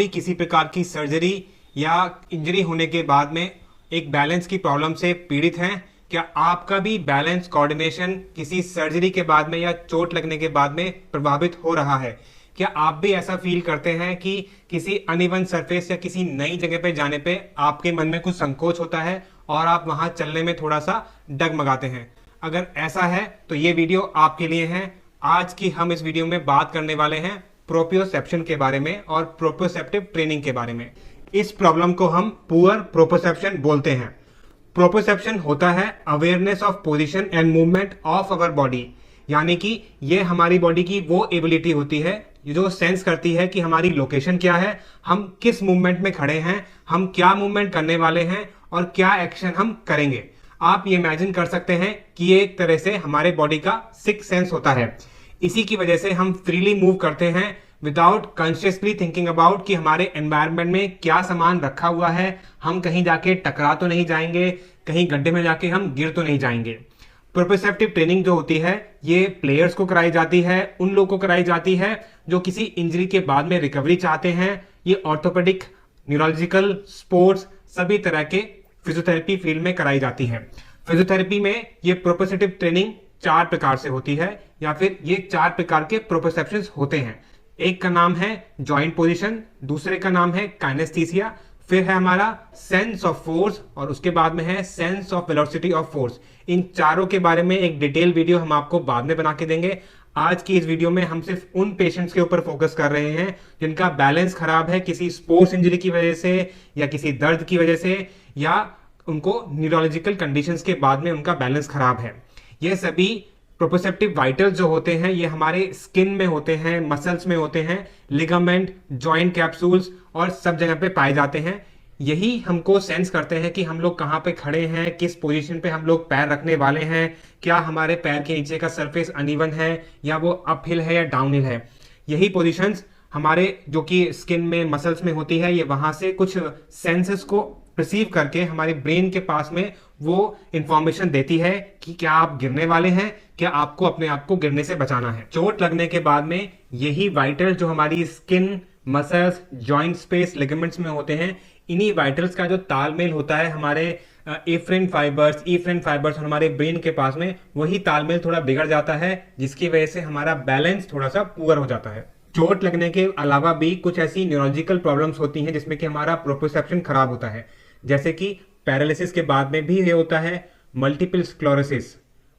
भी किसी प्रकार की सर्जरी या इंजरी होने के बाद में एक बैलेंस की प्रॉब्लम से पीड़ित हैं? क्या आपका भी बैलेंस कोऑर्डिनेशन किसी सर्जरी के बाद में या चोट लगने के बाद में प्रभावित हो रहा है? क्या आप भी ऐसा फील करते हैं कि किसी अनइवन सरफेस या किसी नई जगह पे जाने पे आपके मन में कुछ संकोच होता है और आप वहां चलने में थोड़ा सा डगमगाते हैं? अगर ऐसा है तो ये वीडियो आपके लिए है। आज की हम इस वीडियो में बात करने वाले हैं प्रोप्रियोसेप्शन के बारे में और प्रोप्रियोसेप्टिव ट्रेनिंग के बारे में। इस प्रॉब्लम को हम पुअर प्रोप्रियोसेप्शन बोलते हैं। प्रोप्रियोसेप्शन होता है awareness of position and movement of our body, यानी कि ये हमारी बॉडी की वो एबिलिटी होती है जो सेंस करती है कि हमारी लोकेशन क्या है, हम किस मूवमेंट में खड़े हैं, हम क्या मूवमेंट करने वाले हैं और क्या एक्शन हम करेंगे। आप ये इमेजिन कर सकते हैं कि ये एक तरह से हमारे बॉडी का सिक्स सेंस होता है। इसी की वजह से हम फ्रीली मूव करते हैं विदाउट कॉन्शियसली थिंकिंग अबाउट कि हमारे एनवायरनमेंट में क्या सामान रखा हुआ है, हम कहीं जाके टकरा तो नहीं जाएंगे, कहीं गड्ढे में जाके हम गिर तो नहीं जाएंगे। प्रोप्रियोसेप्टिव ट्रेनिंग जो होती है ये प्लेयर्स को कराई जाती है, उन लोगों को कराई जाती है जो किसी इंजरी के बाद में रिकवरी चाहते हैं। ये ऑर्थोपेडिक, न्यूरोलॉजिकल, स्पोर्ट्स सभी तरह के फिजियोथेरेपी फील्ड में कराई जाती है। फिजियोथेरेपी में ये प्रोप्रियोसेप्टिव ट्रेनिंग 4 प्रकार से होती है या फिर ये 4 प्रकार के प्रोप्रियोसेप्शंस होते हैं। एक का नाम है जॉइंट पोजीशन, दूसरे का नाम है काइनेस्थीसिया, फिर है हमारा सेंस ऑफ फोर्स और उसके बाद में है sense of velocity of force. इन चारों के बारे में एक डिटेल वीडियो हम आपको बाद में बना के देंगे। आज की इस वीडियो में हम सिर्फ उन पेशेंट्स के ऊपर फोकस कर रहे हैं जिनका बैलेंस खराब है किसी स्पोर्ट्स इंजरी की वजह से या किसी दर्द की वजह से या उनको न्यूरोलॉजिकल कंडीशंस के बाद में उनका बैलेंस खराब है। ये सभी प्रोप्रियोसेप्टिव वाइटल्स जो होते हैं ये हमारे स्किन में होते हैं, मसल्स में होते हैं, लिगामेंट, जॉइंट कैप्सूल्स और सब जगह पे पाए जाते हैं। यही हमको सेंस करते हैं कि हम लोग कहाँ पे खड़े हैं, किस पोजीशन पे हम लोग पैर रखने वाले हैं, क्या हमारे पैर के नीचे का सरफेस अनइवन है या वो अपहिल है या डाउनहिल है। यही पोजीशंस हमारे जो कि स्किन में, मसल्स में होती है, ये वहां से कुछ सेंसेस को रिसीव करके हमारे ब्रेन के पास में वो इंफॉर्मेशन देती है कि क्या आप गिरने वाले हैं, क्या आपको अपने आप को गिरने से बचाना है। चोट लगने के बाद में यही वाइटल जो हमारी skin, muscles, joint space, ligaments में होते हैं, इन्हीं वाइटल्स का जो तालमेल होता है हमारे एफ्रेन फाइबर्स और हमारे ब्रेन के पास में, वही तालमेल थोड़ा बिगड़ जाता है जिसकी वजह से हमारा बैलेंस थोड़ा सा पुअर हो जाता है। चोट लगने के अलावा भी कुछ ऐसी न्यूरोलॉजिकल प्रॉब्लम्स होती हैं जिसमें कि हमारा प्रोप्रियोसेप्शन खराब होता है, जैसे कि पैरालिसिस के बाद में भी ये होता है, multiple sclerosis,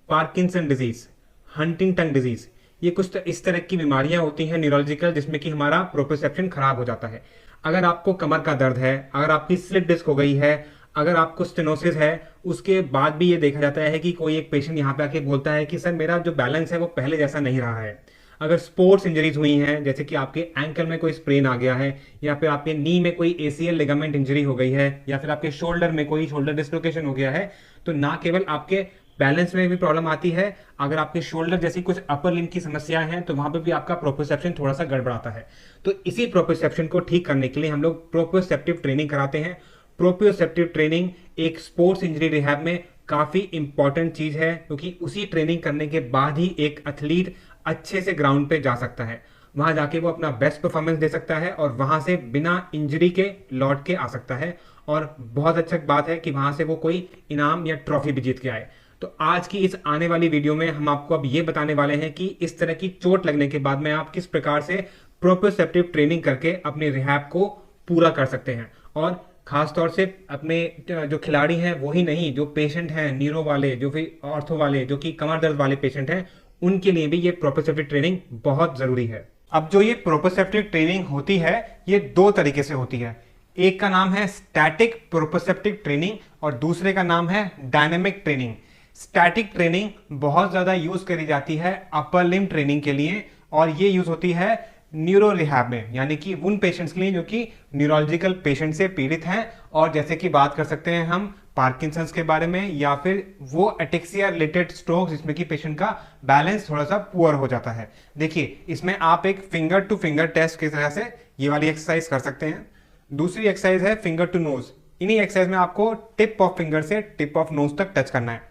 Parkinson disease, Huntington disease. ये कुछ इस तरह की बीमारियां होती हैं न्यूरोलॉजिकल जिसमें कि हमारा प्रोप्रियोसेप्शन खराब हो जाता है। अगर आपको कमर का दर्द है, अगर आपकी स्लिप डिस्क हो गई है, अगर आपको स्टेनोसिस है, उसके बाद भी ये देखा जाता है कि कोई एक पेशेंट यहाँ पे आके बोलता है कि सर मेरा जो बैलेंस है वो पहले जैसा नहीं रहा है। अगर स्पोर्ट्स इंजरीज हुई हैं, जैसे कि आपके एंकल में कोई स्प्रेन आ गया है या फिर आपके नी में कोई एसीएल लिगामेंट इंजरी हो गई है या फिर आपके शोल्डर में कोई शोल्डर डिस्लोकेशन हो गया है, तो ना केवल आपके बैलेंस में भी प्रॉब्लम आती है, अगर आपके शोल्डर जैसी कुछ अपर लिम्ब की समस्याएं हैं तो वहां पे भी आपका प्रोप्रियोसेप्शन थोड़ा सा गड़बड़ाता है। तो इसी प्रोप्रियोसेप्शन को ठीक करने के लिए हम लोग प्रोप्रियोसेप्टिव ट्रेनिंग कराते हैं। प्रोप्रियोसेप्टिव ट्रेनिंग एक स्पोर्ट्स इंजरी रिहैब में काफी इंपॉर्टेंट चीज है क्योंकि उसी ट्रेनिंग करने के बाद ही एक एथलीट अच्छे से ग्राउंड पे जा सकता है, वहां जाके वो अपना बेस्ट परफॉर्मेंस दे सकता है और वहां से बिना इंजरी के लौट के आ सकता है। और बहुत अच्छा बात है कि वहां से वो कोई इनाम या ट्रॉफी भी जीत के आए। तो आज की इस आने वाली वीडियो में हम आपको अब ये बताने वाले हैं कि इस तरह की चोट लगने के बाद में आप किस प्रकार से प्रोप्रियोसेप्टिव ट्रेनिंग करके अपने रिहैब को पूरा कर सकते हैं। और खासतौर से अपने जो खिलाड़ी हैं वो ही नहीं, जो पेशेंट हैं न्यूरो वाले, जो फिर ऑर्थो वाले, जो कि कमर दर्द वाले पेशेंट हैं, उनके लिए भी ये प्रोप्रियोसेप्टिव ट्रेनिंग बहुत जरूरी है। अब जो ये प्रोप्रियोसेप्टिव ट्रेनिंग होती है ये 2 तरीके से होती है। एक का नाम है स्टैटिक प्रोप्रियोसेप्टिव ट्रेनिंग और दूसरे का नाम है डायनेमिक ट्रेनिंग। स्टैटिक ट्रेनिंग बहुत ज्यादा यूज करी जाती है अपर लिम्ब ट्रेनिंग के लिए और ये यूज होती है न्यूरो रिहैब में, यानी कि उन पेशेंट्स के लिए जो कि न्यूरोलॉजिकल पेशेंट से पीड़ित हैं। और जैसे कि बात कर सकते हैं हम पार्किंसंस के बारे में या फिर वो एटेक्सिया रिलेटेड स्ट्रोक जिसमें कि पेशेंट का बैलेंस थोड़ा सा पुअर हो जाता है। देखिए इसमें आप एक फिंगर टू फिंगर टेस्ट की तरह से ये वाली एक्सरसाइज कर सकते हैं। दूसरी एक्सरसाइज है फिंगर टू नोज। इन्हीं एक्सरसाइज में आपको टिप ऑफ फिंगर से टिप ऑफ नोज तक टच करना है।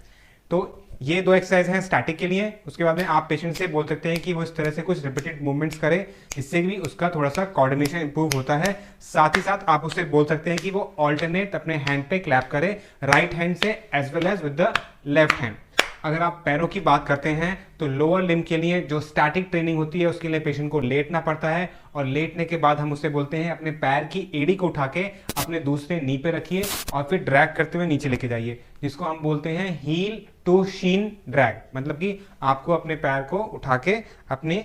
तो ये 2 एक्सरसाइज हैं स्टैटिक के लिए। उसके बाद में आप पेशेंट से बोल सकते हैं कि वो इस तरह से कुछ रिपीटेड मूवमेंट्स करे, इससे भी उसका थोड़ा सा कोऑर्डिनेशन इंप्रूव होता है। साथ ही साथ आप उससे बोल सकते हैं कि वो ऑल्टरनेट अपने हैंड पे क्लैप करे, राइट हैंड से as well as with the left hand. अगर आप पैरों की बात करते हैं तो लोअर लिम्ब के लिए जो स्टैटिक ट्रेनिंग होती है उसके लिए पेशेंट को लेटना पड़ता है, और लेटने के बाद हम उससे बोलते हैं अपने पैर की एड़ी को उठा के अपने दूसरे नी पे रखिए और फिर ड्रैग करते हुए नीचे लेके जाइए, जिसको हम बोलते हैं हील टू शीन ड्रैग। मतलब कि आपको अपने पैर को उठा के अपने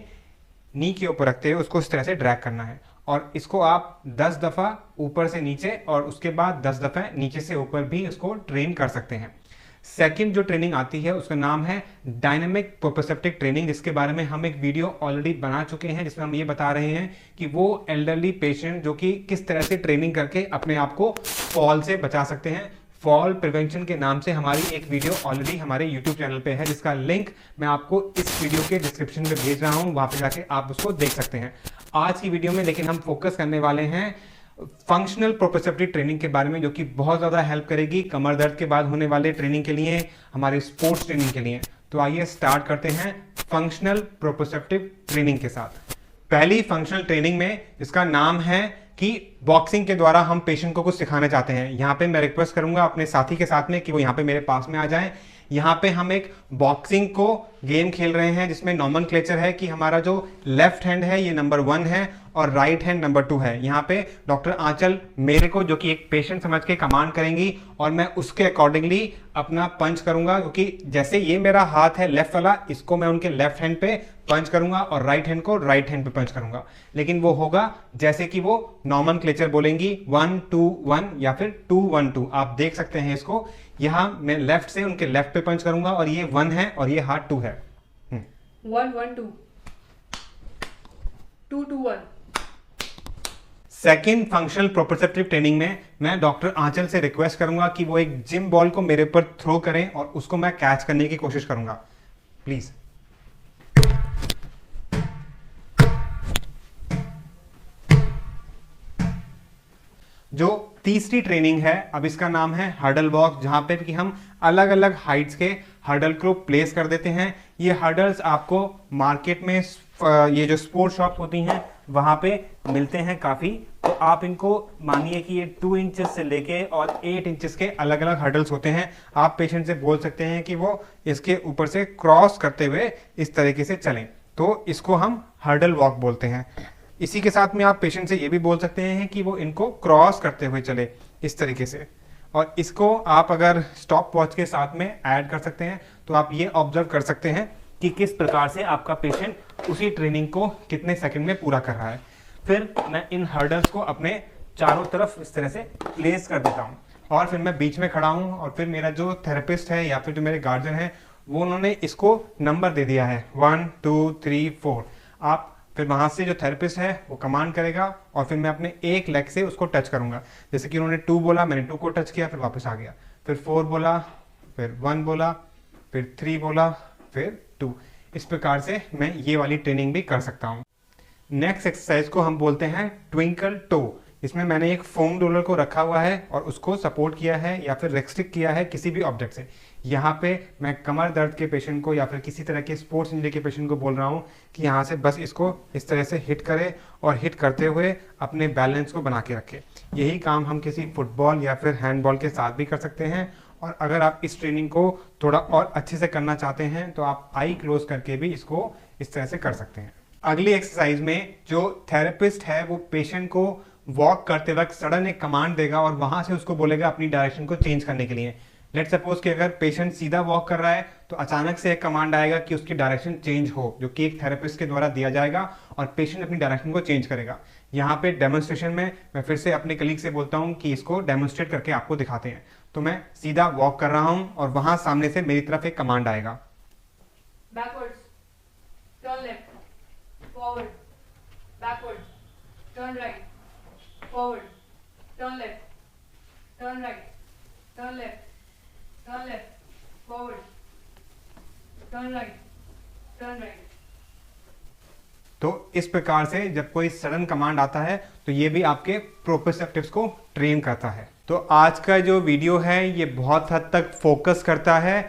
नी के ऊपर रखते हुए उसको इस तरह से ड्रैग करना है, और इसको आप 10 दफा ऊपर से नीचे और उसके बाद 10 दफा नीचे से ऊपर भी इसको ट्रेन कर सकते हैं। सेकंड जो ट्रेनिंग आती है उसका नाम है डायनेमिक प्रोप्रोसेप्टिक ट्रेनिंग, जिसके बारे में हम एक वीडियो ऑलरेडी बना चुके हैं, जिसमें हम ये बता रहे हैं कि वो एल्डरली पेशेंट जो कि किस तरह से ट्रेनिंग करके अपने आप को फॉल से बचा सकते हैं। फॉल प्रिवेंशन के नाम से हमारी एक वीडियो ऑलरेडी हमारे यूट्यूब चैनल पे है, जिसका लिंक मैं आपको इस वीडियो के डिस्क्रिप्शन में भेज रहा हूं, वहां पे जाके आप उसको देख सकते हैं। आज की वीडियो में लेकिन हम फोकस करने वाले हैं फंक्शनल प्रोप्रोसेप्टिव ट्रेनिंग के बारे में, जो कि बहुत ज़्यादा हेल्प करेगी कमर दर्द के बाद होने वाले ट्रेनिंग के लिए, हमारे स्पोर्ट्स ट्रेनिंग के लिए। तो आइए स्टार्ट करते हैं फंक्शनल प्रोप्रोसेप्टिव ट्रेनिंग के साथ। पहली फंक्शनल ट्रेनिंग में जिसका नाम है कि बॉक्सिंग के द्वारा हम पेशेंट को कुछ सिखाना चाहते हैं। यहाँ पे मैं रिक्वेस्ट करूंगा अपने साथी के साथ में कि वो यहाँ पे मेरे पास में आ जाएं। यहाँ पे हम एक बॉक्सिंग को गेम खेल रहे हैं जिसमें नॉमेनक्लेचर है कि हमारा जो लेफ्ट हैंड है ये नंबर 1 है और राइट हैंड नंबर 2 है। यहाँ पे डॉक्टर आंचल मेरे को जो कि एक पेशेंट समझ के कमांड करेंगी और मैं उसके अकॉर्डिंगली अपना पंच करूंगा, क्योंकि जैसे ये मेरा हाथ है लेफ्ट वाला, इसको मैं उनके लेफ्ट हैंड पे पंच करूंगा और राइट हैंड को राइट हैंड पे पंच करूंगा। लेकिन वो होगा जैसे कि वो नॉमेनक्लेचर बोलेंगी 1 2 1 या फिर 2 1 2। आप देख सकते हैं इसको, यहाँ मैं लेफ्ट से उनके लेफ्ट पे पंच करूंगा और ये 1 है और ये हाथ 2 है। 1 1 2 2 2 1। सेकेंड फंक्शनल प्रोप्रोसेप्टिव ट्रेनिंग में मैं डॉक्टर आंचल से रिक्वेस्ट करूंगा कि वो एक जिम बॉल को मेरे ऊपर थ्रो करें और उसको मैं कैच करने की कोशिश करूंगा, प्लीज। जो तीसरी ट्रेनिंग है अब इसका नाम है हर्डल वॉक, जहां पे कि हम अलग अलग हाइट्स के हर्डल को प्लेस कर देते हैं। ये हर्डल्स आपको मार्केट में ये जो स्पोर्ट्स शॉप होती हैं वहां पे मिलते हैं काफी। तो आप इनको मानिए कि ये 2 इंचेस से लेके और 8 इंचेस के अलग अलग हर्डल्स होते हैं। आप पेशेंट से बोल सकते हैं कि वो इसके ऊपर से क्रॉस करते हुए इस तरीके से चलें, तो इसको हम हर्डल वॉक बोलते हैं। इसी के साथ में आप पेशेंट से ये भी बोल सकते हैं कि वो इनको क्रॉस करते हुए चले इस तरीके से, और इसको आप अगर स्टॉप वॉच के साथ में ऐड कर सकते हैं तो आप ये ऑब्जर्व कर सकते हैं कि किस प्रकार से आपका पेशेंट उसी ट्रेनिंग को कितने सेकंड में पूरा कर रहा है। फिर मैं इन हर्डल्स को अपने चारों तरफ इस तरह से प्लेस कर देता हूँ और फिर मैं बीच में खड़ा हूँ, और फिर मेरा जो थेरेपिस्ट है या फिर जो मेरे गार्जियन है वो उन्होंने इसको नंबर दे दिया है 1 2 3 4। आप फिर वहां से जो थेरेपिस्ट है वो कमांड करेगा और फिर मैं अपने एक लेग से उसको टच करूंगा। जैसे कि उन्होंने 2 बोला, मैंने 2 को टच किया, फिर वापस आ गया, फिर 4 बोला, फिर 1 बोला, फिर 3 बोला, फिर 2। इस प्रकार से मैं ये वाली ट्रेनिंग भी कर सकता हूँ। नेक्स्ट एक्सरसाइज को हम बोलते हैं ट्विंकल टो। इसमें मैंने एक फोम रोलर को रखा हुआ है और उसको सपोर्ट किया है या फिर रेस्ट्रिक्ट किया है किसी भी ऑब्जेक्ट से। यहाँ पे मैं कमर दर्द के पेशेंट को या फिर किसी तरह के स्पोर्ट्स इंजरी के पेशेंट को बोल रहा हूँ कि यहाँ से बस इसको इस तरह से हिट करे और हिट करते हुए अपने बैलेंस को बना के रखे। यही काम हम किसी फुटबॉल या फिर हैंडबॉल के साथ भी कर सकते हैं। और अगर आप इस ट्रेनिंग को थोड़ा और अच्छे से करना चाहते हैं तो आप आई क्लोज करके भी इसको इस तरह से कर सकते हैं। अगली एक्सरसाइज में जो थेरेपिस्ट है वो पेशेंट को वॉक करते वक्त सडन एक कमांड देगा और वहां से उसको बोलेगा अपनी डायरेक्शन को चेंज करने के लिए। लेट सपोज कि अगर पेशेंट सीधा वॉक कर रहा है तो अचानक से एक कमांड आएगा कि उसकी डायरेक्शन चेंज हो, जो कि एक थेरेपिस्ट के द्वारा दिया जाएगा और पेशेंट अपनी डायरेक्शन को चेंज करेगा। यहाँ पे डेमोन्स्ट्रेशन में मैं फिर से अपने कलीग से बोलता हूँ कि इसको डेमोन्स्ट्रेट करके आपको दिखाते हैं। तो मैं सीधा वॉक कर रहा हूँ और वहां सामने से मेरी तरफ एक कमांड आएगा, Backwards, turn left, forward, backwards, turn right, forward, turn left, turn right, turn left, turn left, forward, turn right, turn right। तो इस प्रकार से जब कोई सडन कमांड आता है तो ये भी आपके प्रोप्रोसेप्टिव्स को ट्रेन करता है। तो आज का जो वीडियो है ये बहुत हद तक फोकस करता है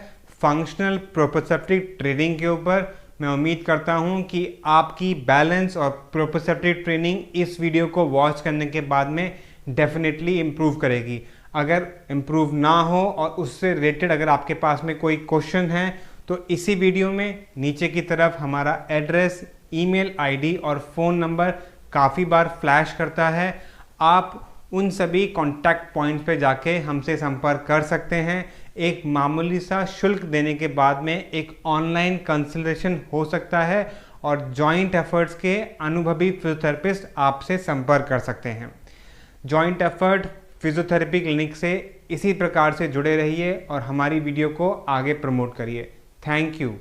फंक्शनल प्रोप्रोसेप्टिव ट्रेनिंग के ऊपर। मैं उम्मीद करता हूं कि आपकी बैलेंस और प्रोप्रोसेप्टिव ट्रेनिंग इस वीडियो को वॉच करने के बाद में डेफिनेटली इम्प्रूव करेगी। अगर इम्प्रूव ना हो और उससे रिलेटेड अगर आपके पास में कोई क्वेश्चन है तो इसी वीडियो में नीचे की तरफ हमारा एड्रेस, ईमेल आईडी और फ़ोन नंबर काफ़ी बार फ्लैश करता है। आप उन सभी कॉन्टैक्ट पॉइंट पे जाके हमसे संपर्क कर सकते हैं। एक मामूली सा शुल्क देने के बाद में एक ऑनलाइन कंसल्टेशन हो सकता है और जॉइंट एफर्ट्स के अनुभवी फिजियोथेरेपिस्ट आपसे संपर्क कर सकते हैं। जॉइंट एफर्ट फिजियोथेरेपी क्लिनिक से इसी प्रकार से जुड़े रहिए और हमारी वीडियो को आगे प्रमोट करिए। Thank you.